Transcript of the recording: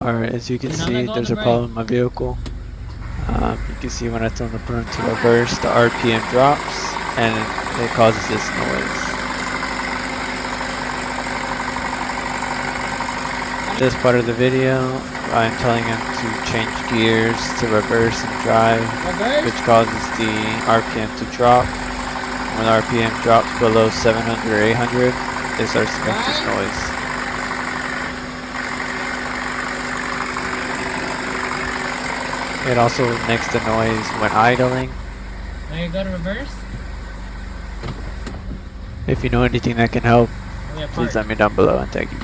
Alright, as you can see, there's a problem with my vehicle. You can see when I turn the front to reverse, the RPM drops and it causes this noise. This part of the video, I'm telling him to change gears to reverse and drive, which causes the RPM to drop. When the RPM drops below 700 or 800, it starts to make this noise. It also makes the noise when idling. Now you go to reverse? If you know anything that can help, please let me down below and thank you.